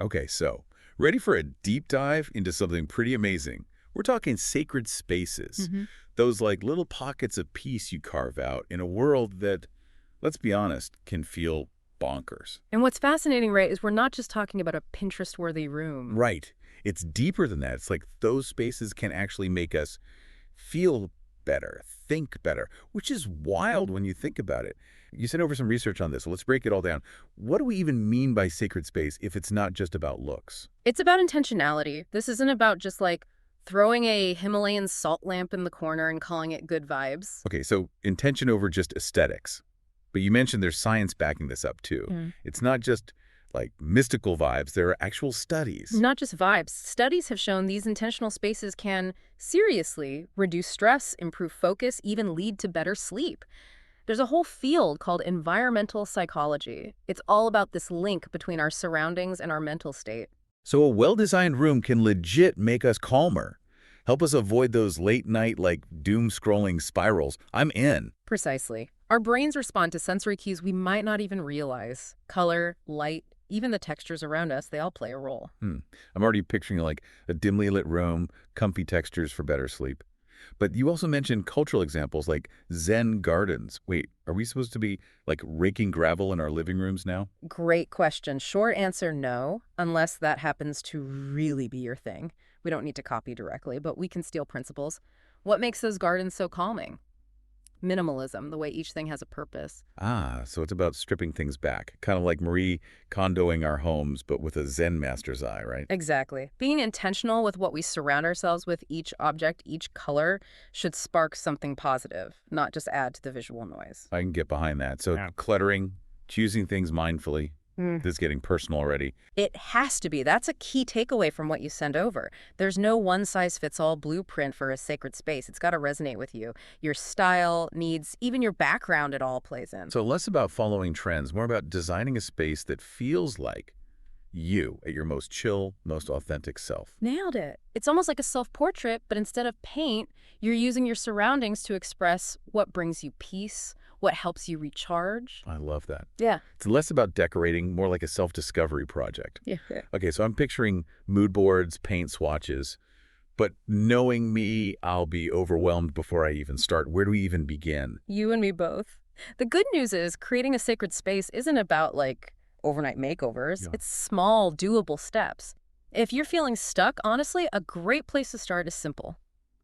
Okay, so ready for a deep dive into something pretty amazing. We're talking sacred spaces. hmm Those like little pockets of peace you carve out in a world that, let's be honest, can feel bonkers. And what's fascinating, right, is we're not just talking about a Pinterest-worthy room. Right. It's deeper than that. It's like those spaces can actually make us feel better, think better, which is wild when you think about it. You sent over some research on this, so let's break it all down. What do we even mean by sacred space if it's not just about looks? It's about intentionality. This isn't about just like throwing a Himalayan salt lamp in the corner and calling it good vibes. Okay, so intention over just aesthetics. But you mentioned there's science backing this up too. It's not just like mystical vibes, there are actual studies. Not just vibes. Studies have shown these intentional spaces can seriously reduce stress, improve focus, even lead to better sleep. There's a whole field called environmental psychology. It's all about this link between our surroundings and our mental state. So a well-designed room can legit make us calmer, help us avoid those late-night, like, doom-scrolling spirals. I'm in. Precisely. Our brains respond to sensory cues we might not even realize. Color, light, even the textures around us, they all play a role. I'm already picturing, like, a dimly lit room, comfy textures for better sleep. But you also mentioned cultural examples like Zen gardens. Wait, are we supposed to be, like, raking gravel in our living rooms now? Great question. Short answer, no, unless that happens to really be your thing. We don't need to copy directly, but we can steal principles. What makes those gardens so calming? Minimalism, the way each thing has a purpose. Ah, so it's about stripping things back, kind of like Marie Kondoing our homes, but with a Zen master's eye, right? Exactly. Being intentional with what we surround ourselves with, each object, each color, should spark something positive, not just add to the visual noise. I can get behind that. So Yeah. cluttering, choosing things mindfully. Mm. This is getting personal already. It has to be. That's a key takeaway from what you send over. There's no one-size-fits-all blueprint for a sacred space. It's got to resonate with you. Your style, needs, even your background, it all plays in. So less about following trends, more about designing a space that feels like you at your most chill, most authentic self. Nailed it. It's almost like a self-portrait, but instead of paint, you're using your surroundings to express what brings you peace, what helps you recharge. I love that. Yeah. It's less about decorating, more like a self-discovery project. Yeah. Okay, so I'm picturing mood boards, paint swatches, but knowing me, I'll be overwhelmed before I even start. Where do we even begin? You and me both. The good news is creating a sacred space isn't about like overnight makeovers. Yeah. It's small, doable steps. If you're feeling stuck, honestly, a great place to start is simple.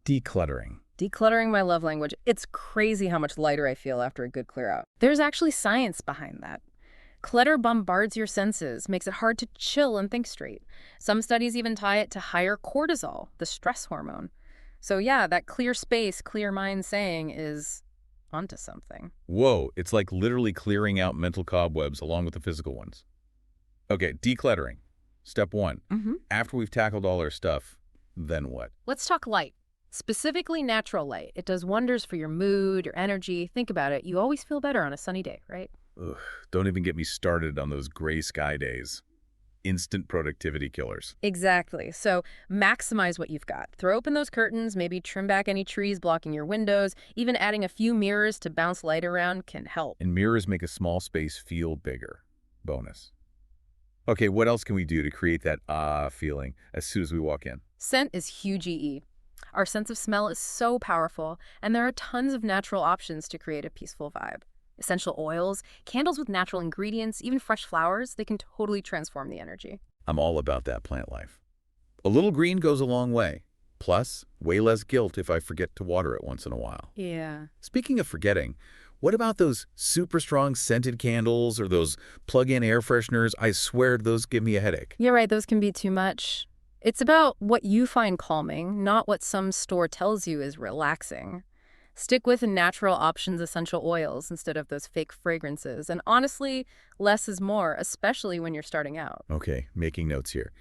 Decluttering. Decluttering, my love language. It's crazy how much lighter I feel after a good clear out. There's actually science behind that. Clutter bombards your senses, makes it hard to chill and think straight. Some studies even tie it to higher cortisol, the stress hormone. So yeah, that clear space, clear mind saying is onto something. Whoa, it's like literally clearing out mental cobwebs along with the physical ones. Okay, decluttering. Step one. After we've tackled all our stuff, then what? Let's talk light. Specifically natural light. It does wonders for your mood, your energy. Think about it. You always feel better on a sunny day, right? Ugh, don't even get me started on those gray sky days. Instant productivity killers. Exactly. So maximize what you've got. Throw open those curtains, maybe trim back any trees blocking your windows. Even adding a few mirrors to bounce light around can help. And mirrors make a small space feel bigger. Bonus. Okay, what else can we do to create that feeling as soon as we walk in? Scent is huge EE. Our sense of smell is so powerful, and there are tons of natural options to create a peaceful vibe. Essential oils, candles with natural ingredients, even fresh flowers, they can totally transform the energy. I'm all about that plant life. A little green goes a long way. Plus, way less guilt if I forget to water it once in a while. Yeah. Speaking of forgetting, what about those super strong scented candles or those plug-in air fresheners? I swear those give me a headache. You're right, those can be too much. It's about what you find calming, not what some store tells you is relaxing. Stick with natural options, essential oils, instead of those fake fragrances. And honestly, less is more, especially when you're starting out. Okay, making notes here.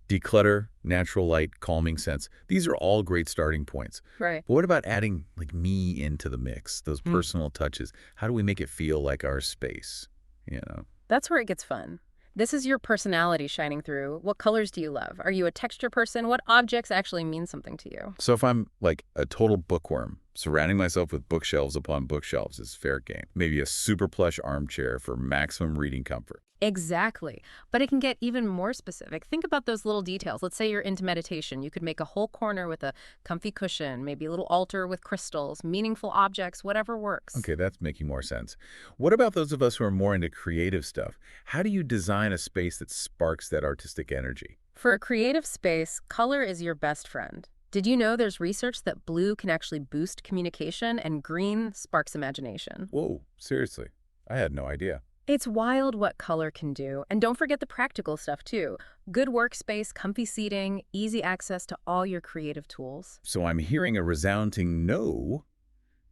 Declutter, natural light, calming scents. These are all great starting points. Right. But what about adding like me into the mix, those personal touches? How do we make it feel like our space, you know? That's where it gets fun. This is your personality shining through. What colors do you love? Are you a texture person? What objects actually mean something to you? So if I'm like a total bookworm, Surrounding myself with bookshelves upon bookshelves is fair game. Maybe a super plush armchair for maximum reading comfort. Exactly. But it can get even more specific. Think about those little details. Let's say you're into meditation. You could make a whole corner with a comfy cushion, maybe a little altar with crystals, meaningful objects, whatever works. Okay, that's making more sense. What about those of us who are more into creative stuff? How do you design a space that sparks that artistic energy? For a creative space, color is your best friend. Did you know there's research that blue can actually boost communication and green sparks imagination? Whoa, seriously. I had no idea. It's wild what color can do. And don't forget the practical stuff, too. Good workspace, comfy seating, easy access to all your creative tools. So I'm hearing a resounding no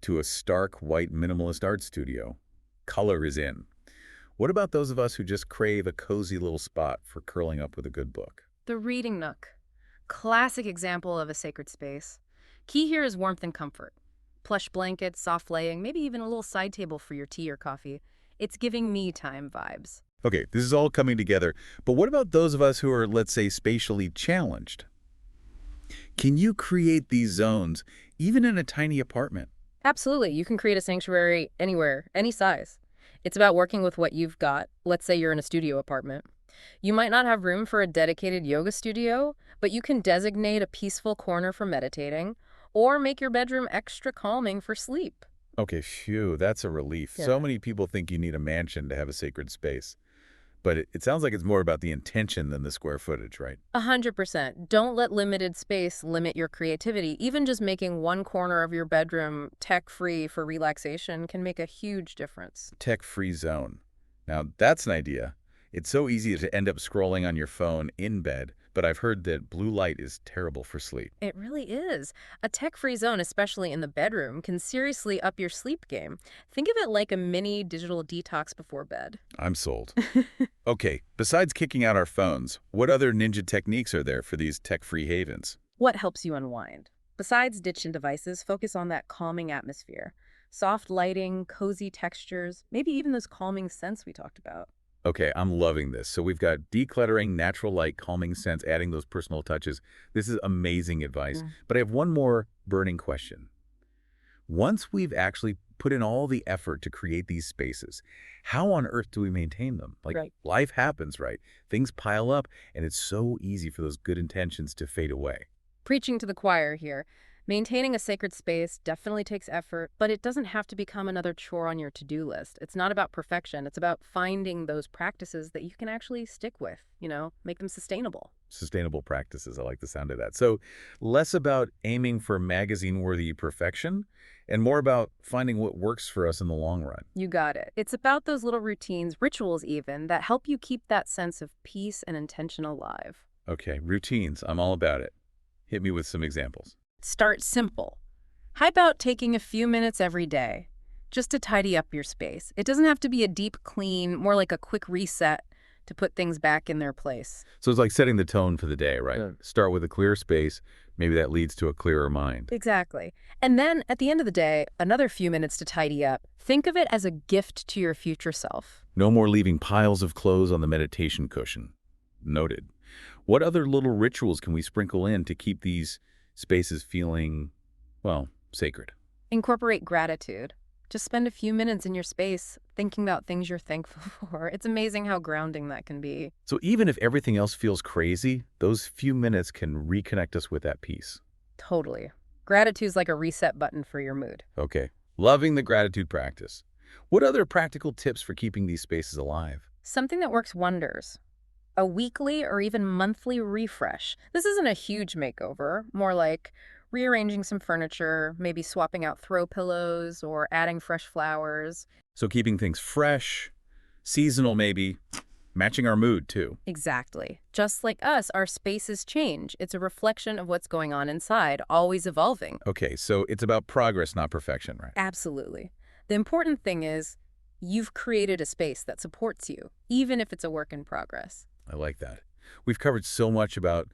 to a stark white minimalist art studio. Color is in. What about those of us who just crave a cozy little spot for curling up with a good book? The reading nook. Classic example of a sacred space. Key here is warmth and comfort. Plush blankets, soft laying, maybe even a little side table for your tea or coffee. It's giving me time vibes. Okay, this is all coming together, but what about those of us who are, let's say, spatially challenged? Can you create these zones even in a tiny apartment? Absolutely. You can create a sanctuary anywhere, any size. It's about working with what you've got. Let's say you're in a studio apartment. You might not have room for a dedicated yoga studio, but you can designate a peaceful corner for meditating or make your bedroom extra calming for sleep. Okay, phew, that's a relief. Yeah. So many people think you need a mansion to have a sacred space, but it sounds like it's more about the intention than the square footage, right? 100%. Don't let limited space limit your creativity. Even just making one corner of your bedroom tech-free for relaxation can make a huge difference. Tech-free zone. Now, that's an idea. It's so easy to end up scrolling on your phone in bed, but I've heard that blue light is terrible for sleep. It really is. A tech-free zone, especially in the bedroom, can seriously up your sleep game. Think of it like a mini digital detox before bed. I'm sold. Okay, besides kicking out our phones, what other ninja techniques are there for these tech-free havens? What helps you unwind? Besides ditching devices, focus on that calming atmosphere. Soft lighting, cozy textures, maybe even those calming scents we talked about. Okay, I'm loving this. So we've got decluttering, natural light, calming scents, adding those personal touches. This is amazing advice. But I have one more burning question. Once we've actually put in all the effort to create these spaces, how on earth do we maintain them? Like, Right. life happens, right? Things pile up, and it's so easy for those good intentions to fade away. Preaching to the choir here. Maintaining a sacred space definitely takes effort, but it doesn't have to become another chore on your to-do list. It's not about perfection. It's about finding those practices that you can actually stick with, make them sustainable. Sustainable practices, I like the sound of that. So less about aiming for magazine-worthy perfection and more about finding what works for us in the long run. You got it. It's about those little routines, rituals even, that help you keep that sense of peace and intention alive. Okay, routines, I'm all about it. Hit me with some examples. Start simple. How about taking a few minutes every day just to tidy up your space? It doesn't have to be a deep clean, more like a quick reset to put things back in their place. So it's like setting the tone for the day, right? Yeah. Start with a clear space. Maybe that leads to a clearer mind. Exactly. And then at the end of the day, another few minutes to tidy up. Think of it as a gift to your future self. No more leaving piles of clothes on the meditation cushion. Noted. What other little rituals can we sprinkle in to keep these spaces feeling, well, sacred? Incorporate gratitude. Just spend a few minutes in your space thinking about things you're thankful for. It's amazing how grounding that can be. So even if everything else feels crazy, those few minutes can reconnect us with that peace. Totally. Gratitude's like a reset button for your mood. Okay. Loving the gratitude practice. What other practical tips for keeping these spaces alive? Something that works wonders. A weekly or even monthly refresh. This isn't a huge makeover, more like rearranging some furniture, maybe swapping out throw pillows or adding fresh flowers. So keeping things fresh, seasonal maybe, matching our mood too. Exactly. Just like us, our spaces change. It's a reflection of what's going on inside, always evolving. Okay, so it's about progress, not perfection, right? Absolutely. The important thing is you've created a space that supports you, even if it's a work in progress. I like that. We've covered so much about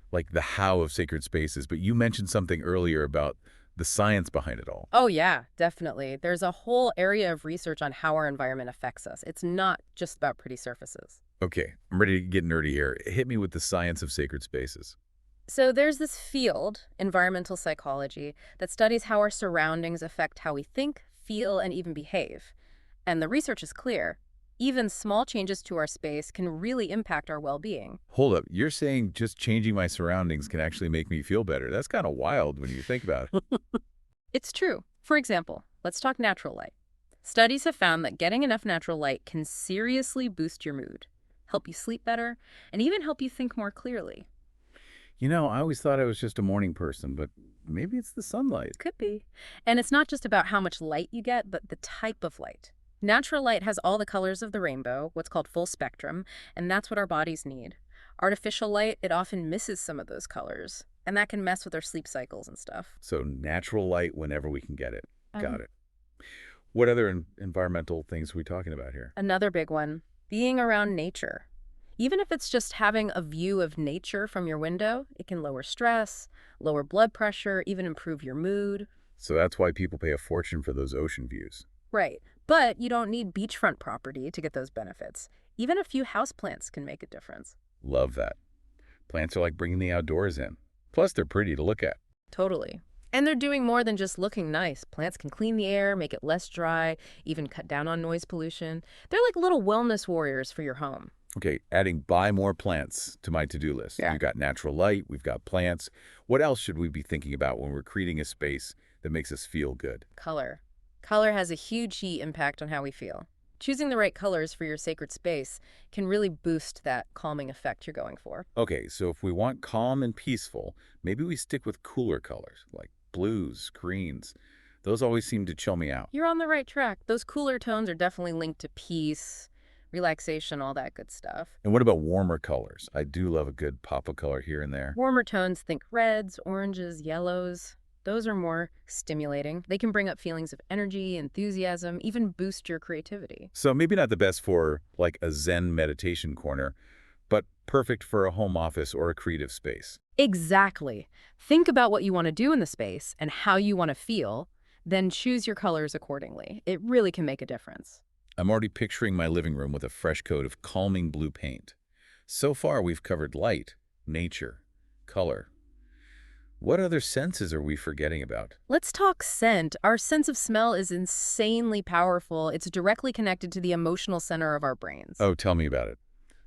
like the how of sacred spaces, but you mentioned something earlier about the science behind it all. Oh, yeah, definitely. There's a whole area of research on how our environment affects us. It's not just about pretty surfaces. Okay, I'm ready to get nerdy here. Hit me with the science of sacred spaces. So there's this field, environmental psychology, that studies how our surroundings affect how we think, feel, and even behave. And the research is clear. Even small changes to our space can really impact our well-being. Hold up, you're saying just changing my surroundings can actually make me feel better. That's kind of wild when you think about it. It's true. For example, let's talk natural light. Studies have found that getting enough natural light can seriously boost your mood, help you sleep better, and even help you think more clearly. I always thought I was just a morning person, but maybe it's the sunlight. Could be. And it's not just about how much light you get, but the type of light. Natural light has all the colors of the rainbow, what's called full spectrum, and that's what our bodies need. Artificial light, it often misses some of those colors, and that can mess with our sleep cycles and stuff. So natural light whenever we can get it. Got Um, it. What other environmental things are we talking about here? Another big one, being around nature. Even if it's just having a view of nature from your window, it can lower stress, lower blood pressure, even improve your mood. So that's why people pay a fortune for those ocean views. Right. But you don't need beachfront property to get those benefits. Even a few houseplants can make a difference. Love that. Plants are like bringing the outdoors in. Plus, they're pretty to look at. Totally. And they're doing more than just looking nice. Plants can clean the air, make it less dry, even cut down on noise pollution. They're like little wellness warriors for your home. Okay, adding buy more plants to my to-do list. Yeah. We've got natural light, we've got plants. What else should we be thinking about when we're creating a space that makes us feel good? Color. Color has a huge impact on how we feel. Choosing the right colors for your sacred space can really boost that calming effect you're going for. Okay, so if we want calm and peaceful, maybe we stick with cooler colors like blues, greens. Those always seem to chill me out. You're on the right track. Those cooler tones are definitely linked to peace, relaxation, all that good stuff. And what about warmer colors? I do love a good pop of color here and there. Warmer tones, think reds, oranges, yellows. Those are more stimulating. They can bring up feelings of energy, enthusiasm, even boost your creativity. So maybe not the best for like a Zen meditation corner, but perfect for a home office or a creative space. Exactly. Think about what you want to do in the space and how you want to feel, then choose your colors accordingly. It really can make a difference. I'm already picturing my living room with a fresh coat of calming blue paint. So far, we've covered light, nature, color. What other senses are we forgetting about? Let's talk scent. Our sense of smell is insanely powerful. It's directly connected to the emotional center of our brains. Oh, tell me about it.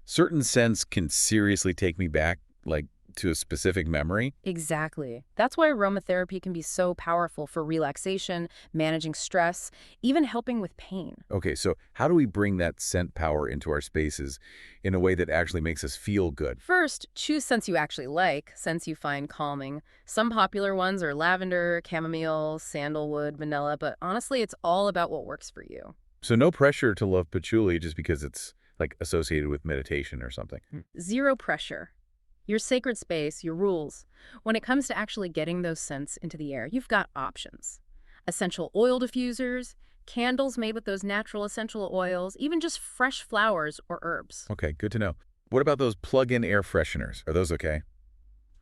Certain scents can seriously take me back, like to a specific memory. Exactly. That's why aromatherapy can be so powerful for relaxation, managing stress, even helping with pain. Okay, so how do we bring that scent power into our spaces in a way that actually makes us feel good? First, choose scents you actually like, scents you find calming. Some popular ones are lavender, chamomile, sandalwood, vanilla, but honestly, it's all about what works for you. So no pressure to love patchouli just because it's like associated with meditation or something. Zero pressure. Your sacred space, your rules. When it comes to actually getting those scents into the air, you've got options. Essential oil diffusers, candles made with those natural essential oils, even just fresh flowers or herbs. Okay, good to know. What about those plug-in air fresheners? Are those okay?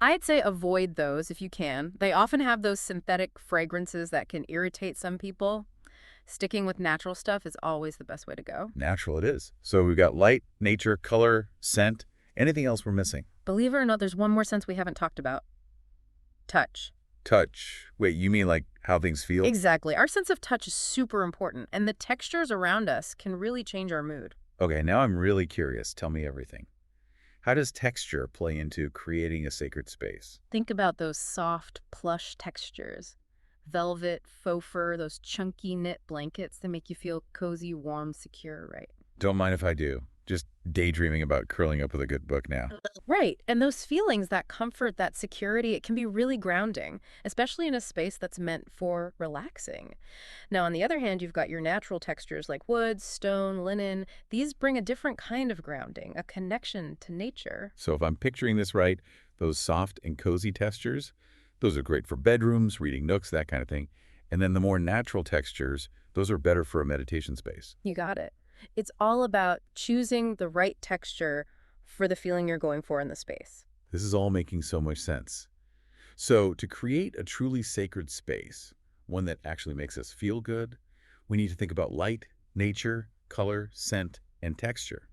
I'd say avoid those if you can. They often have those synthetic fragrances that can irritate some people. Sticking with natural stuff is always the best way to go. Natural it is. So we've got light, nature, color, scent. Anything else we're missing? Believe it or not, there's one more sense we haven't talked about. Touch. Touch. Wait, you mean like how things feel? Exactly. Our sense of touch is super important, and the textures around us can really change our mood. Okay, now I'm really curious. Tell me everything. How does texture play into creating a sacred space? Think about those soft, plush textures. Velvet, faux fur, those chunky knit blankets that make you feel cozy, warm, secure, right? Don't mind if I do. Just daydreaming about curling up with a good book now. Right. And those feelings, that comfort, that security, it can be really grounding, especially in a space that's meant for relaxing. Now, on the other hand, you've got your natural textures like wood, stone, linen. These bring a different kind of grounding, a connection to nature. So if I'm picturing this right, those soft and cozy textures, those are great for bedrooms, reading nooks, that kind of thing. And then the more natural textures, those are better for a meditation space. You got it. It's all about choosing the right texture for the feeling you're going for in the space. This is all making so much sense. So to create a truly sacred space, one that actually makes us feel good, we need to think about light, nature, color, scent, and texture.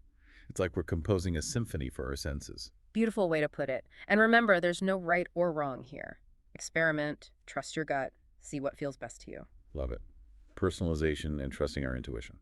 It's like we're composing a symphony for our senses. Beautiful way to put it. And remember, there's no right or wrong here. Experiment, trust your gut, see what feels best to you. Love it. Personalization and trusting our intuition.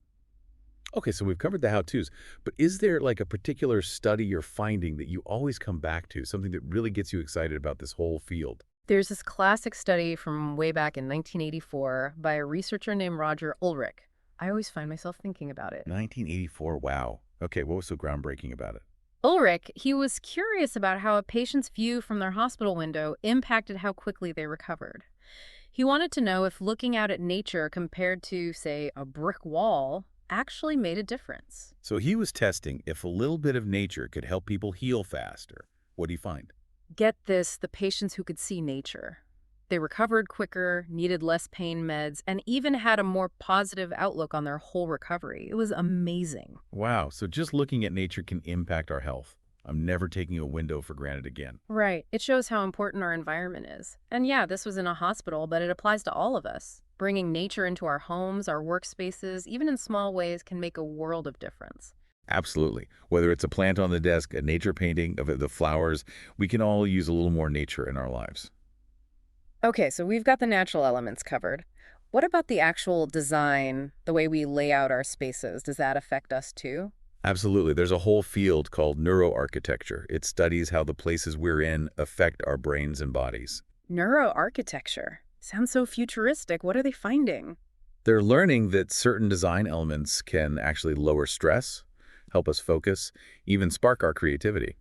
Okay, so we've covered the how-tos, but is there like a particular study or finding that you always come back to, something that really gets you excited about this whole field? There's this classic study from way back in 1984 by a researcher named Roger Ulrich. I always find myself thinking about it. 1984, wow. Okay, what was so groundbreaking about it? Ulrich, he was curious about how a patient's view from their hospital window impacted how quickly they recovered. He wanted to know if looking out at nature compared to, say, a brick wall actually made a difference. So he was testing if a little bit of nature could help people heal faster. What do you find? Get this, the patients who could see nature. They recovered quicker, needed less pain meds, and even had a more positive outlook on their whole recovery. It was amazing. Wow, so just looking at nature can impact our health. I'm never taking a window for granted again. Right. It shows how important our environment is. And yeah, this was in a hospital, but it applies to all of us. Bringing nature into our homes, our workspaces, even in small ways, can make a world of difference. Absolutely. Whether it's a plant on the desk, a nature painting of the flowers, we can all use a little more nature in our lives. Okay, so we've got the natural elements covered. What about the actual design, the way we lay out our spaces? Does that affect us too? Absolutely. There's a whole field called neuroarchitecture. It studies how the places we're in affect our brains and bodies. Neuroarchitecture. Sounds so futuristic. What are they finding? They're learning that certain design elements can actually lower stress, help us focus, even spark our creativity.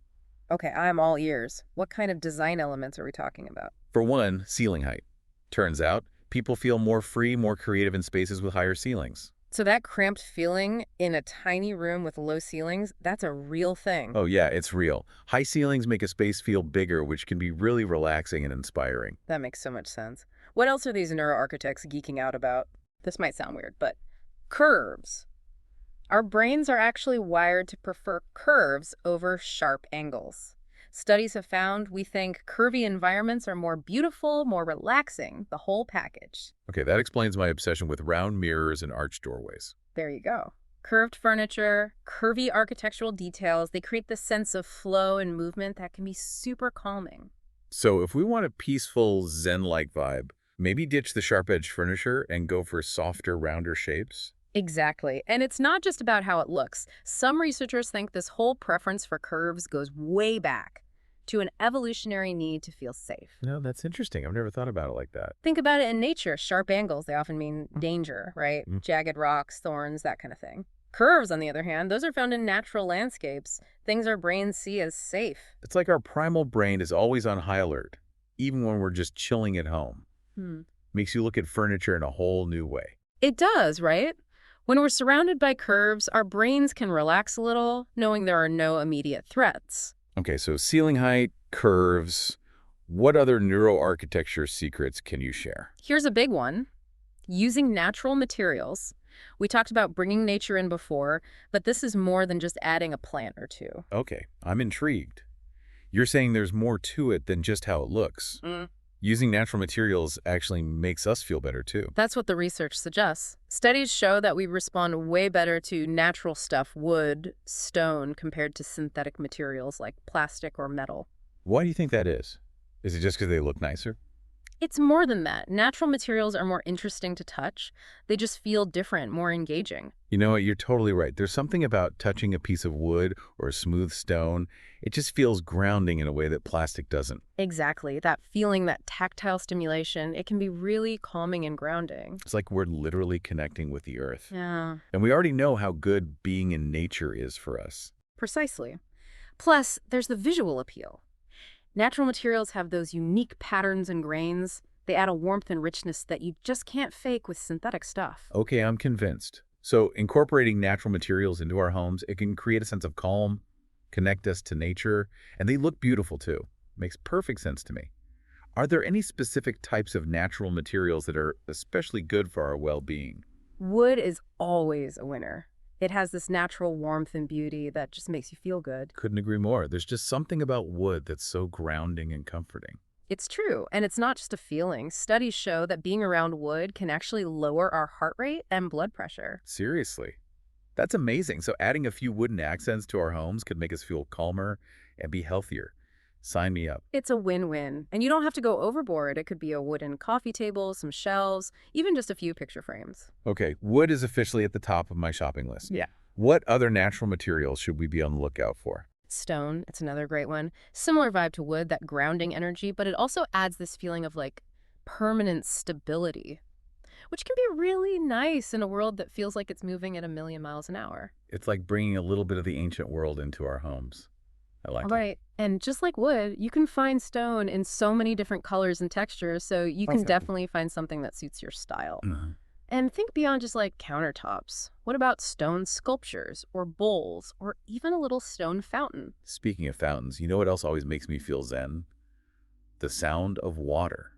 Okay, I'm all ears. What kind of design elements are we talking about? For one, ceiling height. Turns out, people feel more free, more creative in spaces with higher ceilings. So that cramped feeling in a tiny room with low ceilings, that's a real thing. Oh yeah, it's real. High ceilings make a space feel bigger, which can be really relaxing and inspiring. That makes so much sense. What else are these neuroarchitects geeking out about? This might sound weird, but curves. Our brains are actually wired to prefer curves over sharp angles. Studies have found we think curvy environments are more beautiful, more relaxing, the whole package. Okay, that explains my obsession with round mirrors and arched doorways. There you go. Curved furniture, curvy architectural details, they create this sense of flow and movement that can be super calming. So if we want a peaceful, zen-like vibe, maybe ditch the sharp-edged furniture and go for softer, rounder shapes? Exactly. And it's not just about how it looks. Some researchers think this whole preference for curves goes way back to an evolutionary need to feel safe. No, that's interesting. I've never thought about it like that. Think about it in nature. Sharp angles, they often mean danger, right? Mm. Jagged rocks, thorns, that kind of thing. Curves, on the other hand, those are found in natural landscapes, things our brains see as safe. It's like our primal brain is always on high alert, even when we're just chilling at home. Hmm. Makes you look at furniture in a whole new way. It does, right? When we're surrounded by curves, our brains can relax a little, knowing there are no immediate threats. Okay, so ceiling height, curves. What other neuroarchitecture secrets can you share? Here's a big one. Using natural materials. We talked about bringing nature in before, but this is more than just adding a plant or two. Okay, I'm intrigued. You're saying there's more to it than just how it looks. Mm. Using natural materials actually makes us feel better too. That's what the research suggests. Studies show that we respond way better to natural stuff, wood, stone, compared to synthetic materials like plastic or metal. Why do you think that is? Is it just because they look nicer? It's more than that. Natural materials are more interesting to touch. They just feel different, more engaging. You know what? You're totally right. There's something about touching a piece of wood or a smooth stone. It just feels grounding in a way that plastic doesn't. Exactly. That feeling, that tactile stimulation, it can be really calming and grounding. It's like we're literally connecting with the earth. Yeah, And we already know how good being in nature is for us. precisely. Plus, there's the visual appeal. Natural materials have those unique patterns and grains. They add a warmth and richness that you just can't fake with synthetic stuff. Okay, I'm convinced. So incorporating natural materials into our homes, it can create a sense of calm, connect us to nature, and they look beautiful too. Makes perfect sense to me. Are there any specific types of natural materials that are especially good for our well-being? Wood is always a winner. It has this natural warmth and beauty that just makes you feel good. Couldn't agree more. There's just something about wood that's so grounding and comforting. It's true, and it's not just a feeling. Studies show that being around wood can actually lower our heart rate and blood pressure. Seriously. That's amazing. So adding a few wooden accents to our homes could make us feel calmer and be healthier. Sign me up. It's a win-win. And you don't have to go overboard. It could be a wooden coffee table, some shelves, even just a few picture frames. Okay, wood is officially at the top of my shopping list. Yeah. What other natural materials should we be on the lookout for? Stone, it's another great one. Similar vibe to wood, that grounding energy, but it also adds this feeling of like permanent stability, which can be really nice in a world that feels like it's moving at a million miles an hour. It's like bringing a little bit of the ancient world into our homes. I like it. Right. And just like wood, you can find stone in so many different colors and textures, so you can Awesome. definitely find something that suits your style. Mhm. And think beyond just like countertops. What about stone sculptures or bowls or even a little stone fountain? Speaking of fountains, you know what else always makes me feel zen? The sound of water.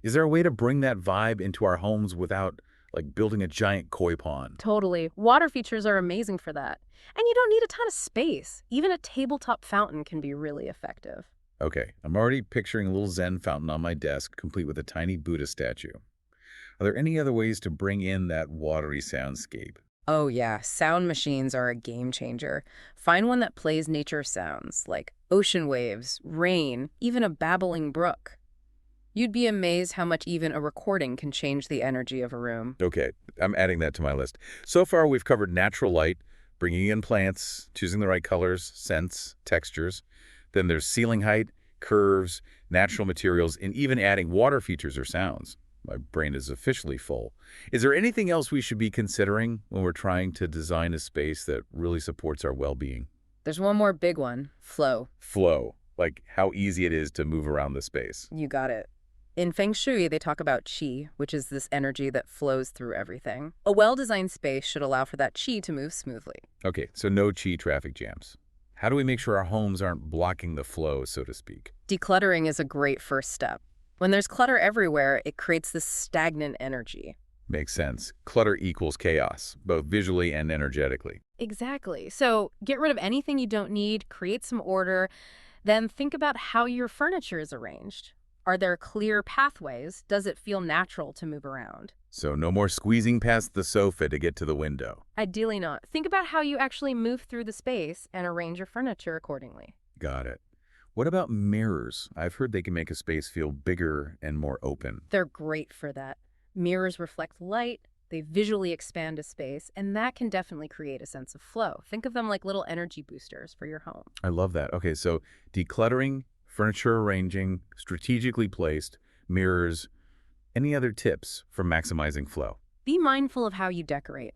Is there a way to bring that vibe into our homes without, like, building a giant koi pond? Totally. Water features are amazing for that. And you don't need a ton of space. Even a tabletop fountain can be really effective. Okay, I'm already picturing a little zen fountain on my desk, complete with a tiny Buddha statue. Are there any other ways to bring in that watery soundscape? Oh yeah, sound machines are a game changer. Find one that plays nature sounds, like ocean waves, rain, even a babbling brook. You'd be amazed how much even a recording can change the energy of a room. Okay, I'm adding that to my list. So far, we've covered natural light, bringing in plants, choosing the right colors, scents, textures. Then there's ceiling height, curves, natural materials, and even adding water features or sounds. My brain is officially full. Is there anything else we should be considering when we're trying to design a space that really supports our well-being? There's one more big one, flow. Flow, like how easy it is to move around the space. You got it. In Feng Shui, they talk about qi, which is this energy that flows through everything. A well-designed space should allow for that qi to move smoothly. Okay, so no chi traffic jams. How do we make sure our homes aren't blocking the flow, so to speak? Decluttering is a great first step. When there's clutter everywhere, it creates this stagnant energy. Makes sense. Clutter equals chaos, both visually and energetically. Exactly. So get rid of anything you don't need, create some order, then think about how your furniture is arranged. Are there clear pathways? Does it feel natural to move around? So no more squeezing past the sofa to get to the window. Ideally not. Think about how you actually move through the space and arrange your furniture accordingly. Got it. What about mirrors? I've heard they can make a space feel bigger and more open. They're great for that. Mirrors reflect light, they visually expand a space, and that can definitely create a sense of flow. Think of them like little energy boosters for your home. I love that. Okay, so decluttering, furniture arranging, strategically placed, mirrors. Any other tips for maximizing flow? Be mindful of how you decorate.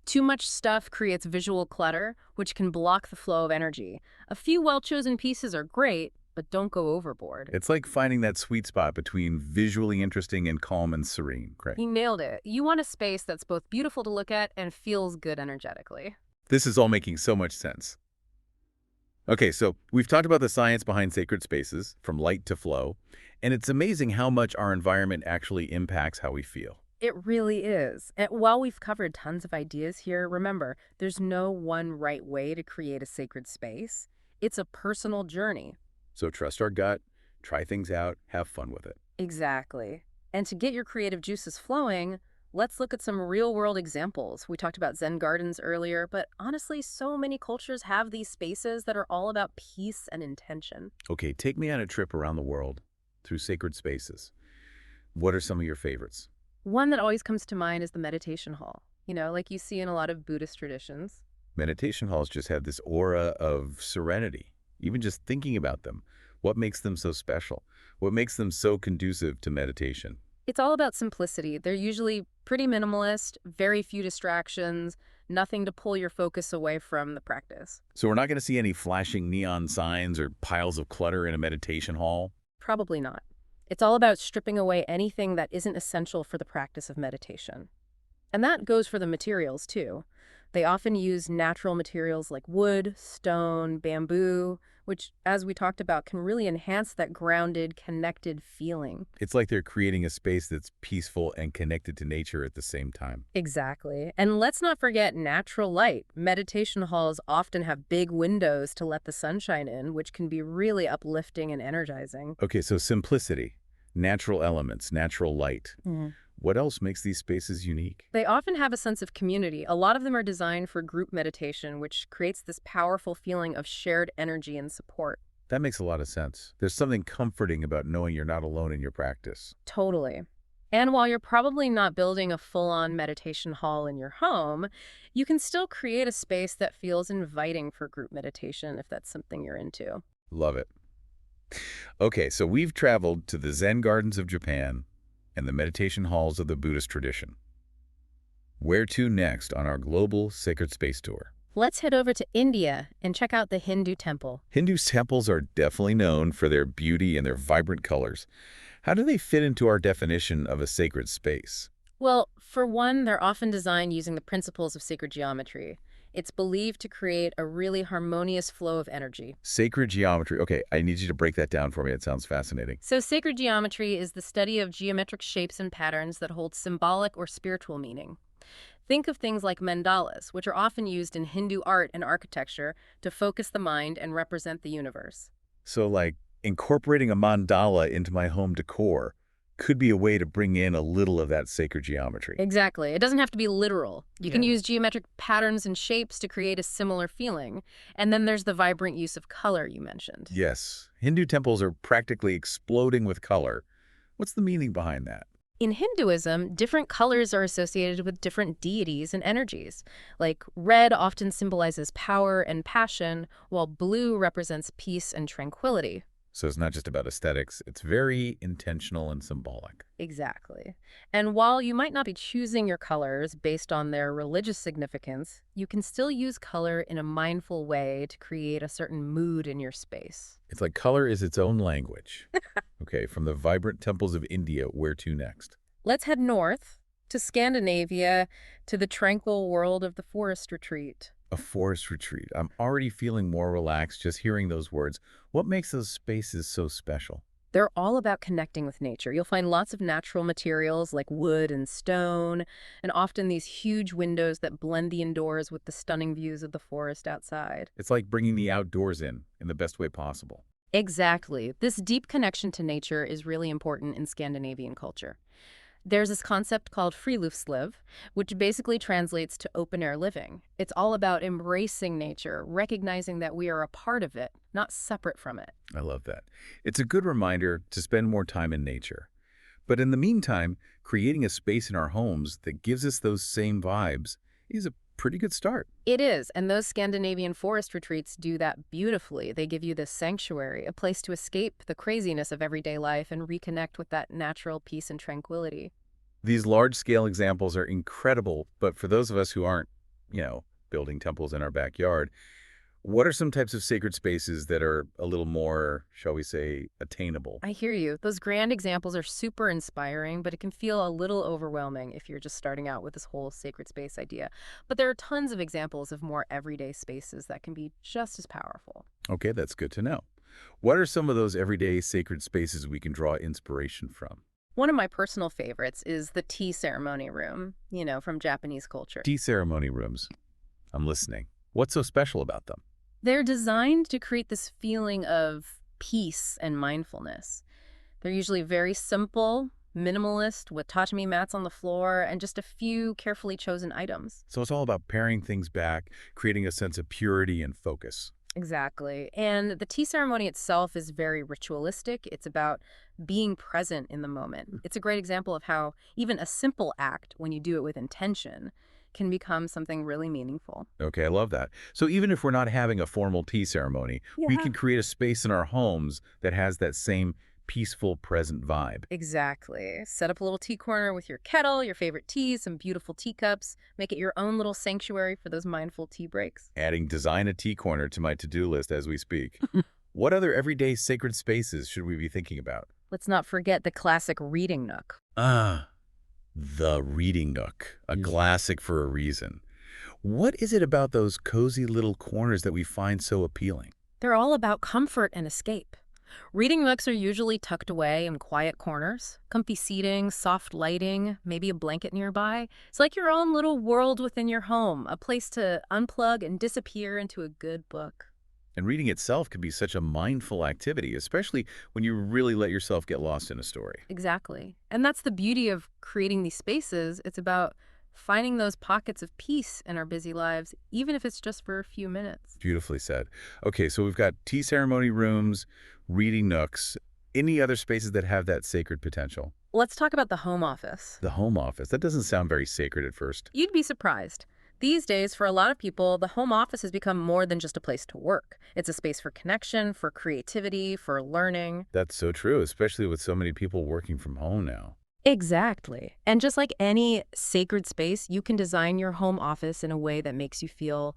Too much stuff creates visual clutter, which can block the flow of energy. A few well-chosen pieces are great, but don't go overboard. It's like finding that sweet spot between visually interesting and calm and serene, correct? You nailed it. You want a space that's both beautiful to look at and feels good energetically. This is all making so much sense. Okay, so we've talked about the science behind sacred spaces, from light to flow, and it's amazing how much our environment actually impacts how we feel. It really is. And while we've covered tons of ideas here, remember, there's no one right way to create a sacred space. It's a personal journey. So trust our gut, try things out, have fun with it. Exactly. And to get your creative juices flowing, let's look at some real-world examples. We talked about Zen gardens earlier, but honestly, so many cultures have these spaces that are all about peace and intention. Okay, take me on a trip around the world through sacred spaces. What are some of your favorites? One that always comes to mind is the meditation hall, like you see in a lot of Buddhist traditions. Meditation halls just have this aura of serenity, even just thinking about them. What makes them so special? What makes them so conducive to meditation? It's all about simplicity. They're usually pretty minimalist, very few distractions, nothing to pull your focus away from the practice. So we're not going to see any flashing neon signs or piles of clutter in a meditation hall? Probably not. It's all about stripping away anything that isn't essential for the practice of meditation. And that goes for the materials, too. They often use natural materials like wood, stone, bamboo, which, as we talked about, can really enhance that grounded, connected feeling. It's like they're creating a space that's peaceful and connected to nature at the same time. Exactly. And let's not forget natural light. Meditation halls often have big windows to let the sunshine in, which can be really uplifting and energizing. Okay, so simplicity, natural elements, natural light. What else makes these spaces unique? They often have a sense of community. A lot of them are designed for group meditation, which creates this powerful feeling of shared energy and support. That makes a lot of sense. There's something comforting about knowing you're not alone in your practice. Totally. And while you're probably not building a full-on meditation hall in your home, you can still create a space that feels inviting for group meditation if that's something you're into. Love it. Okay, so we've traveled to the Zen gardens of Japan and the meditation halls of the Buddhist tradition. Where to next on our global sacred space tour? Let's head over to India and check out the Hindu temple. Hindu temples are definitely known for their beauty and their vibrant colors. How do they fit into our definition of a sacred space? Well, for one, they're often designed using the principles of sacred geometry. It's believed to create a really harmonious flow of energy. Sacred geometry. Okay, I need you to break that down for me. It sounds fascinating. So sacred geometry is the study of geometric shapes and patterns that hold symbolic or spiritual meaning. Think of things like mandalas, which are often used in Hindu art and architecture to focus the mind and represent the universe. So, like, incorporating a mandala into my home decor could be a way to bring in a little of that sacred geometry. Exactly. It doesn't have to be literal. You can Yeah. use geometric patterns and shapes to create a similar feeling. And then there's the vibrant use of color you mentioned. Yes, Hindu temples are practically exploding with color. What's the meaning behind that? In Hinduism, different colors are associated with different deities and energies. Like red often symbolizes power and passion, while blue represents peace and tranquility. So it's not just about aesthetics, it's very intentional and symbolic. Exactly. And while you might not be choosing your colors based on their religious significance, you can still use color in a mindful way to create a certain mood in your space. It's like color is its own language. Okay, from the vibrant temples of India, where to next? Let's head north to Scandinavia, to the tranquil world of the forest retreat. A forest retreat. I'm already feeling more relaxed just hearing those words. What makes those spaces so special? They're all about connecting with nature. You'll find lots of natural materials like wood and stone, and often these huge windows that blend the indoors with the stunning views of the forest outside. It's like bringing the outdoors in the best way possible. Exactly. This deep connection to nature is really important in Scandinavian culture. There's this concept called friluftsliv, which basically translates to open-air living. It's all about embracing nature, recognizing that we are a part of it, not separate from it. I love that. It's a good reminder to spend more time in nature. But in the meantime, creating a space in our homes that gives us those same vibes is a pretty good start. It is, and those Scandinavian forest retreats do that beautifully. They give you this sanctuary, a place to escape the craziness of everyday life and reconnect with that natural peace and tranquility. These large-scale examples are incredible, but for those of us who aren't, building temples in our backyard, what are some types of sacred spaces that are a little more, shall we say, attainable? I hear you. Those grand examples are super inspiring, but it can feel a little overwhelming if you're just starting out with this whole sacred space idea. But there are tons of examples of more everyday spaces that can be just as powerful. Okay, that's good to know. What are some of those everyday sacred spaces we can draw inspiration from? One of my personal favorites is the tea ceremony room, from Japanese culture. Tea ceremony rooms. I'm listening. What's so special about them? They're designed to create this feeling of peace and mindfulness. They're usually very simple, minimalist, with tatami mats on the floor and just a few carefully chosen items. So it's all about paring things back, creating a sense of purity and focus. Exactly. And the tea ceremony itself is very ritualistic. It's about being present in the moment. It's a great example of how even a simple act, when you do it with intention, can become something really meaningful. Okay, I love that. So even if we're not having a formal tea ceremony, we Yeah. can create a space in our homes that has that same peaceful, present vibe. Exactly. Set up a little tea corner with your kettle, your favorite tea, some beautiful teacups. Make it your own little sanctuary for those mindful tea breaks. Adding design a tea corner to my to-do list as we speak. What other everyday sacred spaces should we be thinking about? Let's not forget the classic reading nook. Ah, the reading nook, a classic for a reason. What is it about those cozy little corners that we find so appealing? They're all about comfort and escape. Reading nooks are usually tucked away in quiet corners, comfy seating, soft lighting, maybe a blanket nearby. It's like your own little world within your home, a place to unplug and disappear into a good book. And reading itself can be such a mindful activity, especially when you really let yourself get lost in a story. Exactly. And that's the beauty of creating these spaces. It's about finding those pockets of peace in our busy lives, even if it's just for a few minutes. Beautifully said. Okay, so we've got tea ceremony rooms, reading nooks, any other spaces that have that sacred potential. Let's talk about the home office. The home office, that doesn't sound very sacred at first. You'd be surprised. These days, for a lot of people, the home office has become more than just a place to work. It's a space for connection, for creativity, for learning. That's so true, especially with so many people working from home now. Exactly. And just like any sacred space, you can design your home office in a way that makes you feel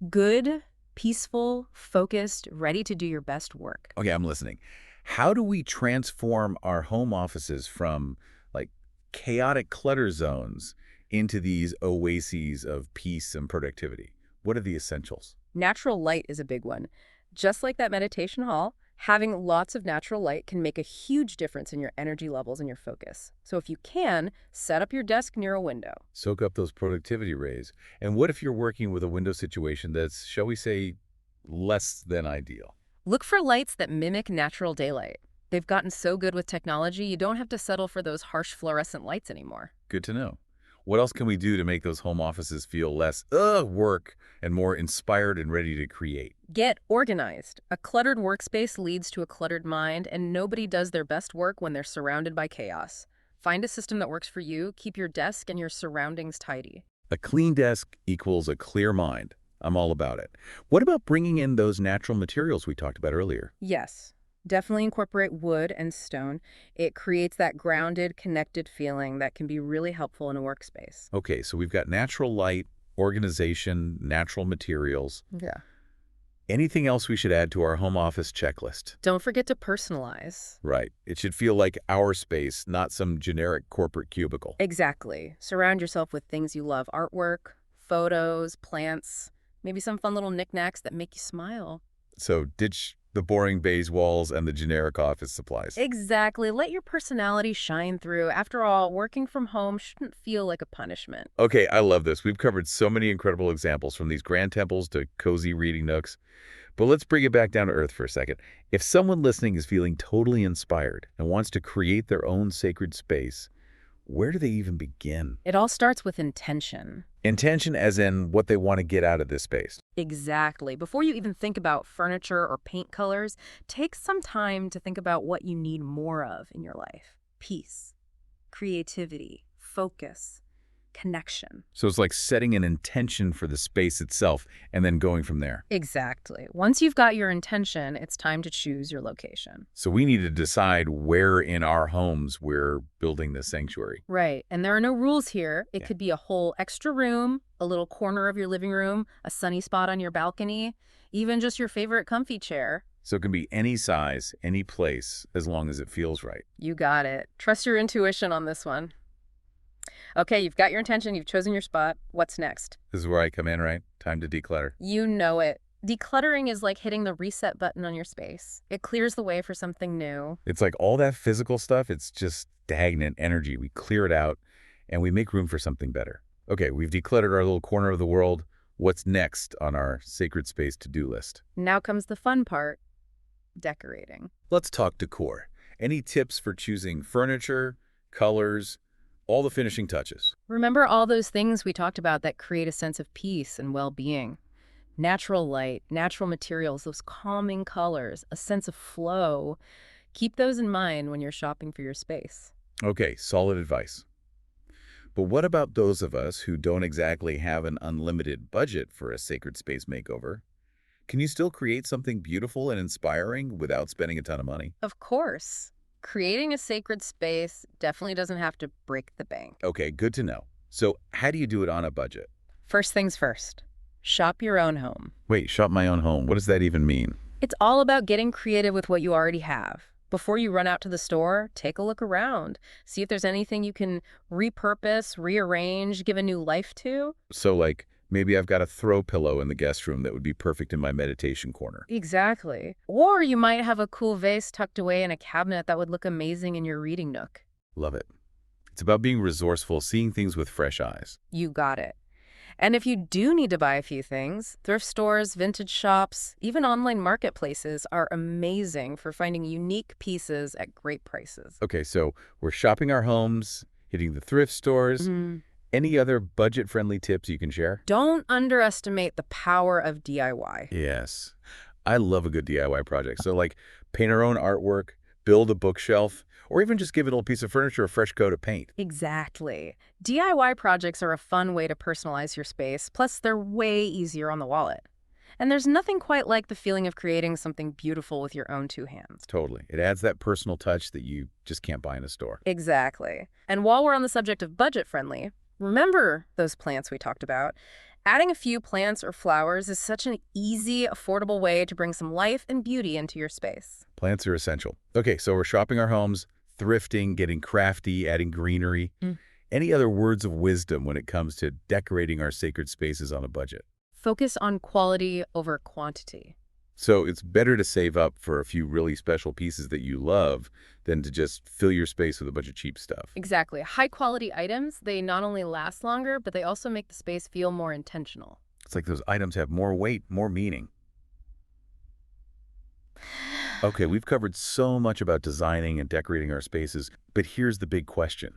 good, peaceful, focused, ready to do your best work. Okay, I'm listening. How do we transform our home offices from like chaotic clutter zones into these oases of peace and productivity? What are the essentials? Natural light is a big one. Just like that meditation hall, having lots of natural light can make a huge difference in your energy levels and your focus. So if you can, set up your desk near a window. Soak up those productivity rays. And what if you're working with a window situation that's, shall we say, less than ideal? Look for lights that mimic natural daylight. They've gotten so good with technology, you don't have to settle for those harsh fluorescent lights anymore. Good to know. What else can we do to make those home offices feel less work and more inspired and ready to create? Get organized. A cluttered workspace leads to a cluttered mind, and nobody does their best work when they're surrounded by chaos. Find a system that works for you. Keep your desk and your surroundings tidy. A clean desk equals a clear mind. I'm all about it. What about bringing in those natural materials we talked about earlier? Yes, definitely incorporate wood and stone. It creates that grounded, connected feeling that can be really helpful in a workspace. Okay, so we've got natural light, organization, natural materials. Yeah. Anything else we should add to our home office checklist? Don't forget to personalize. Right. It should feel like our space, not some generic corporate cubicle. Exactly. Surround yourself with things you love: artwork, photos, plants, maybe some fun little knickknacks that make you smile. So ditch the boring beige walls and the generic office supplies. Exactly. Let your personality shine through. After all, working from home shouldn't feel like a punishment. Okay, I love this. We've covered so many incredible examples, from these grand temples to cozy reading nooks. But let's bring it back down to earth for a second. If someone listening is feeling totally inspired and wants to create their own sacred space, where do they even begin? It all starts with intention. Intention as in what they want to get out of this space. Exactly. Before you even think about furniture or paint colors, take some time to think about what you need more of in your life. Peace, creativity, focus, connection. So it's like setting an intention for the space itself and then going from there. Exactly. Once you've got your intention, it's time to choose your location. So we need to decide where in our homes we're building this sanctuary. Right. And there are no rules here. It Yeah. could be a whole extra room, a little corner of your living room, a sunny spot on your balcony, even just your favorite comfy chair. So it can be any size, any place, as long as it feels right. You got it. Trust your intuition on this one. Okay, you've got your intention, you've chosen your spot. What's next? This is where I come in, right? Time to declutter. You know it. Decluttering is like hitting the reset button on your space. It clears the way for something new. It's like all that physical stuff, it's just stagnant energy. We clear it out and we make room for something better. Okay, we've decluttered our little corner of the world. What's next on our sacred space to-do list? Now comes the fun part: decorating. Let's talk decor. Any tips for choosing furniture, colors, all the finishing touches? Remember all those things we talked about that create a sense of peace and well-being? Natural light, natural materials, those calming colors, a sense of flow. Keep those in mind when you're shopping for your space. Okay, solid advice. But what about those of us who don't exactly have an unlimited budget for a sacred space makeover? Can you still create something beautiful and inspiring without spending a ton of money? Of course, creating a sacred space definitely doesn't have to break the bank. Okay, good to know. So how do you do it on a budget? First things first, shop your own home. Wait, shop my own home. What does that even mean? It's all about getting creative with what you already have. Before you run out to the store, take a look around. See if there's anything you can repurpose, rearrange, give a new life to. So like, maybe I've got a throw pillow in the guest room that would be perfect in my meditation corner. Exactly. Or you might have a cool vase tucked away in a cabinet that would look amazing in your reading nook. Love it. It's about being resourceful, seeing things with fresh eyes. You got it. And if you do need to buy a few things, thrift stores, vintage shops, even online marketplaces are amazing for finding unique pieces at great prices. Okay, so we're shopping our homes, hitting the thrift stores. Mhm. Any other budget-friendly tips you can share? Don't underestimate the power of DIY. Yes. I love a good DIY project. So like paint our own artwork, build a bookshelf, or even just give a little piece of furniture a fresh coat of paint. Exactly. DIY projects are a fun way to personalize your space, plus they're way easier on the wallet. And there's nothing quite like the feeling of creating something beautiful with your own two hands. Totally. It adds that personal touch that you just can't buy in a store. Exactly. And while we're on the subject of budget-friendly, remember those plants we talked about? Adding a few plants or flowers is such an easy, affordable way to bring some life and beauty into your space. Plants are essential. Okay, so we're shopping our homes, thrifting, getting crafty, adding greenery. Mm. Any other words of wisdom when it comes to decorating our sacred spaces on a budget? Focus on quality over quantity. So it's better to save up for a few really special pieces that you love than to just fill your space with a bunch of cheap stuff. Exactly. High-quality items, they not only last longer, but they also make the space feel more intentional. It's like those items have more weight, more meaning. Okay, we've covered so much about designing and decorating our spaces, but here's the big question.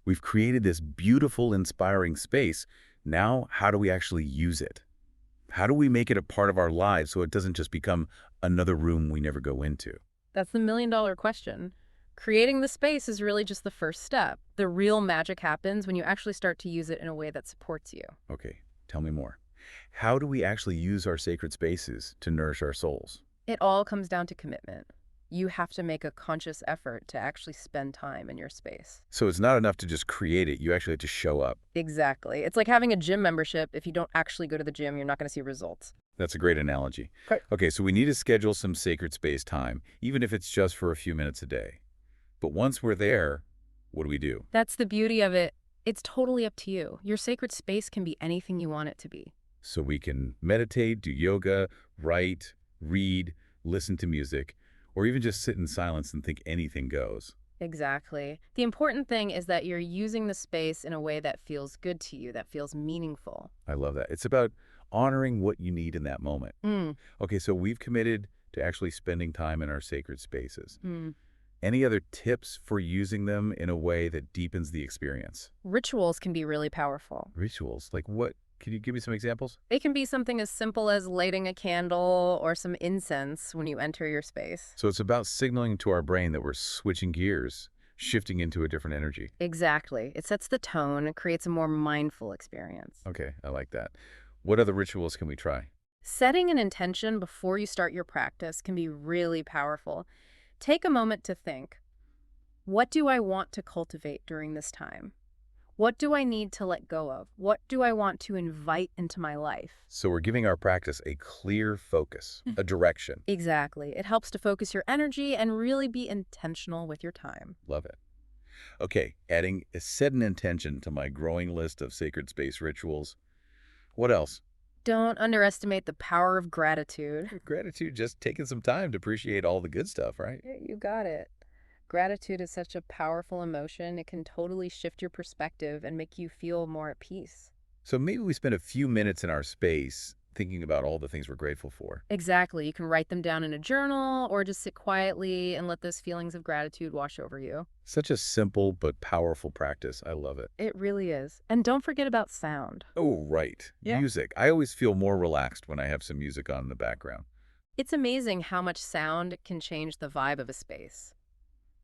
We've created this beautiful, inspiring space. Now, how do we actually use it? How do we make it a part of our lives so it doesn't just become another room we never go into? That's the million-dollar question. Creating the space is really just the first step. The real magic happens when you actually start to use it in a way that supports you. Okay, tell me more. How do we actually use our sacred spaces to nourish our souls? It all comes down to commitment. You have to make a conscious effort to actually spend time in your space. So it's not enough to just create it. You actually have to show up. Exactly. It's like having a gym membership. If you don't actually go to the gym, you're not going to see results. That's a great analogy. Okay. Okay, so we need to schedule some sacred space time, even if it's just for a few minutes a day. But once we're there, what do we do? That's the beauty of it. It's totally up to you. Your sacred space can be anything you want it to be. So we can meditate, do yoga, write, read, listen to music, or even just sit in silence and think anything goes. Exactly. The important thing is that you're using the space in a way that feels good to you, that feels meaningful. I love that. It's about honoring what you need in that moment. Mm. Okay, so we've committed to actually spending time in our sacred spaces. Mm. Any other tips for using them in a way that deepens the experience? Rituals can be really powerful. Rituals, like what? Can you give me some examples? They can be something as simple as lighting a candle or some incense when you enter your space. So it's about signaling to our brain that we're switching gears, shifting into a different energy. Exactly. It sets the tone and creates a more mindful experience. Okay, I like that. What other rituals can we try? Setting an intention before you start your practice can be really powerful. Take a moment to think, what do I want to cultivate during this time? What do I need to let go of? What do I want to invite into my life? So we're giving our practice a clear focus, a direction. Exactly. It helps to focus your energy and really be intentional with your time. Love it. Okay, adding set an intention to my growing list of sacred space rituals. What else? Don't underestimate the power of gratitude. Gratitude, just taking some time to appreciate all the good stuff, right? Yeah, you got it. Gratitude is such a powerful emotion. It can totally shift your perspective and make you feel more at peace. So maybe we spend a few minutes in our space thinking about all the things we're grateful for. Exactly. You can write them down in a journal or just sit quietly and let those feelings of gratitude wash over you. Such a simple but powerful practice. I love it. It really is. And don't forget about sound. Oh, right. Yeah. Music. I always feel more relaxed when I have some music on in the background. It's amazing how much sound can change the vibe of a space.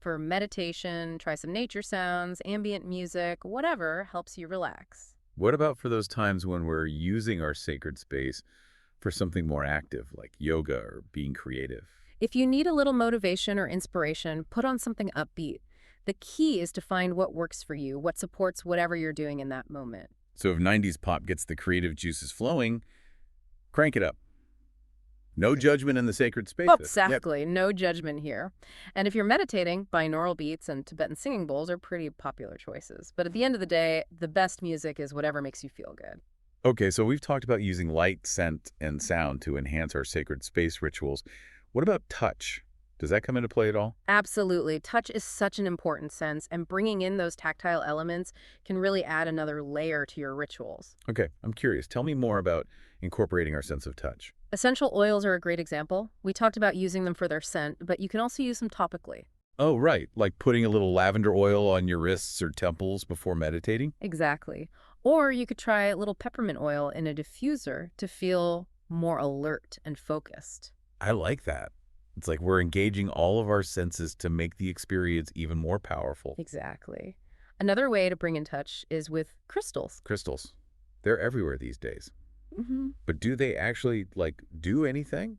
For meditation, try some nature sounds, ambient music, whatever helps you relax. What about for those times when we're using our sacred space for something more active, like yoga or being creative? If you need a little motivation or inspiration, put on something upbeat. The key is to find what works for you, what supports whatever you're doing in that moment. So if 90s pop gets the creative juices flowing, crank it up. No judgment in the sacred spaces. Exactly. No judgment here. And if you're meditating, binaural beats and Tibetan singing bowls are pretty popular choices. But at the end of the day, the best music is whatever makes you feel good. Okay, so we've talked about using light, scent, and sound to enhance our sacred space rituals. What about touch? Does that come into play at all? Absolutely. Touch is such an important sense, and bringing in those tactile elements can really add another layer to your rituals. Okay, I'm curious. Tell me more about incorporating our sense of touch. Essential oils are a great example. We talked about using them for their scent, but you can also use them topically. Oh, right. Like putting a little lavender oil on your wrists or temples before meditating? Exactly. Or you could try a little peppermint oil in a diffuser to feel more alert and focused. I like that. It's like we're engaging all of our senses to make the experience even more powerful. Exactly. Another way to bring in touch is with crystals. Crystals, they're everywhere these days. hmm But do they actually, like, do anything?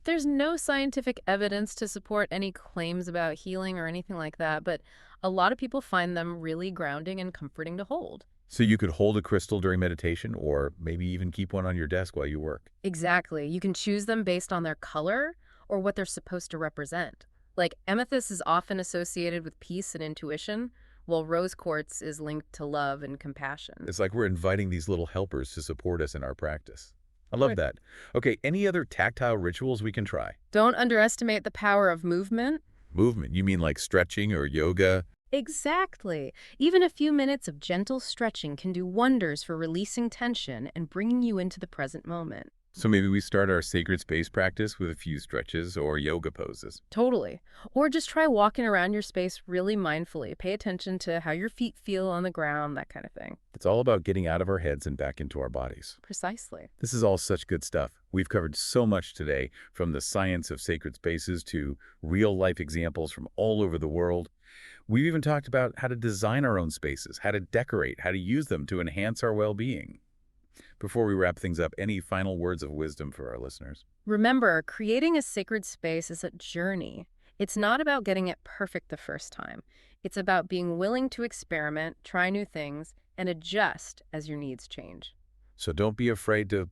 There's no scientific evidence to support any claims about healing or anything like that, but a lot of people find them really grounding and comforting to hold. So you could hold a crystal during meditation or maybe even keep one on your desk while you work. Exactly. You can choose them based on their color or what they're supposed to represent. Like amethyst is often associated with peace and intuition, while rose quartz is linked to love and compassion. It's like we're inviting these little helpers to support us in our practice. I love Right. that. Okay, any other tactile rituals we can try? Don't underestimate the power of movement. Movement, you mean like stretching or yoga? Exactly. Even a few minutes of gentle stretching can do wonders for releasing tension and bringing you into the present moment. So maybe we start our sacred space practice with a few stretches or yoga poses. Totally. Or just try walking around your space really mindfully. Pay attention to how your feet feel on the ground, that kind of thing. It's all about getting out of our heads and back into our bodies. Precisely. This is all such good stuff. We've covered so much today, from the science of sacred spaces to real-life examples from all over the world. We've even talked about how to design our own spaces, how to decorate, how to use them to enhance our well-being. Before we wrap things up, any final words of wisdom for our listeners? Remember, creating a sacred space is a journey. It's not about getting it perfect the first time. It's about being willing to experiment, try new things, and adjust as your needs change. So don't be afraid to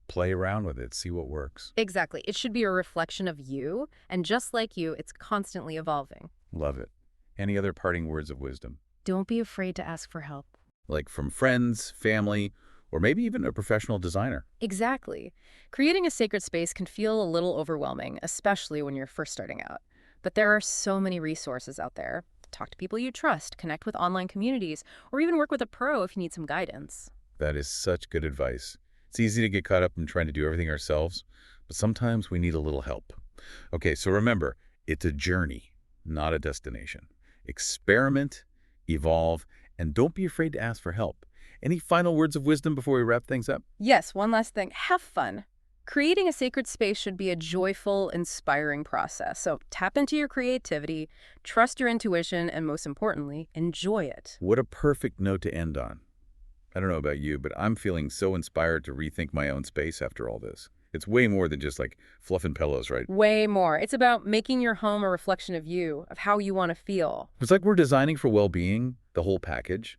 play around with it, see what works. Exactly. It should be a reflection of you, and just like you, it's constantly evolving. Love it. Any other parting words of wisdom? Don't be afraid to ask for help. Like from friends, family, or maybe even a professional designer. Exactly. Creating a sacred space can feel a little overwhelming, especially when you're first starting out. But there are so many resources out there. Talk to people you trust, connect with online communities, or even work with a pro if you need some guidance. That is such good advice. It's easy to get caught up in trying to do everything ourselves, but sometimes we need a little help. Okay, so remember, it's a journey, not a destination. Experiment, evolve, and don't be afraid to ask for help. Any final words of wisdom before we wrap things up? Yes, one last thing. Have fun. Creating a sacred space should be a joyful, inspiring process. So tap into your creativity, trust your intuition, and most importantly, enjoy it. What a perfect note to end on. I don't know about you, but I'm feeling so inspired to rethink my own space after all this. It's way more than just like fluff and pillows, right? Way more. It's about making your home a reflection of you, of how you want to feel. It's like we're designing for well-being, the whole package.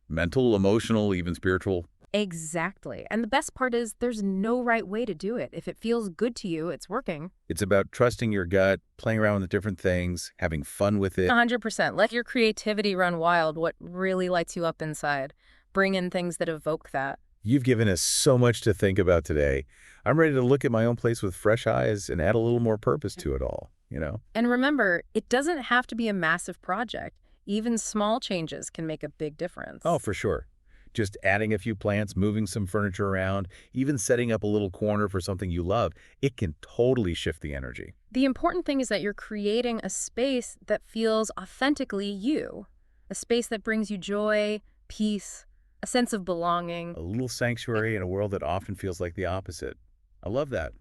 Mental, emotional, even spiritual. Exactly. And the best part is there's no right way to do it. If it feels good to you, it's working. It's about trusting your gut, playing around with different things, having fun with it. 100%. Let your creativity run wild, what really lights you up inside. Bring in things that evoke that. You've given us so much to think about today. I'm ready to look at my own place with fresh eyes and add a little more purpose to it all. And remember, it doesn't have to be a massive project. Even small changes can make a big difference. Oh, for sure. Just adding a few plants, moving some furniture around, even setting up a little corner for something you love, it can totally shift the energy. The important thing is that you're creating a space that feels authentically you. A space that brings you joy, peace, a sense of belonging. A little sanctuary in a world that often feels like the opposite. I love that.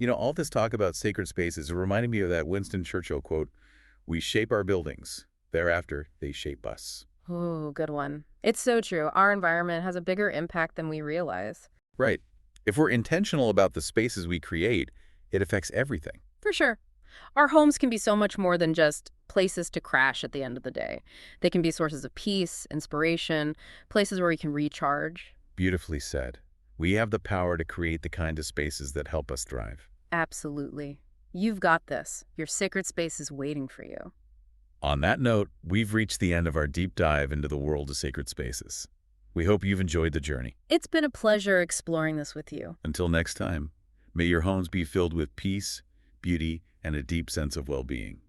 All this talk about sacred spaces reminded me of that Winston Churchill quote, "We shape our buildings. Thereafter, they shape us." Ooh, good one. It's so true. Our environment has a bigger impact than we realize. Right. If we're intentional about the spaces we create, it affects everything. For sure. Our homes can be so much more than just places to crash at the end of the day. They can be sources of peace, inspiration, places where we can recharge. Beautifully said. We have the power to create the kind of spaces that help us thrive. Absolutely. You've got this. Your sacred space is waiting for you. On that note, we've reached the end of our deep dive into the world of sacred spaces. We hope you've enjoyed the journey. It's been a pleasure exploring this with you. Until next time, may your homes be filled with peace, beauty, and a deep sense of well-being.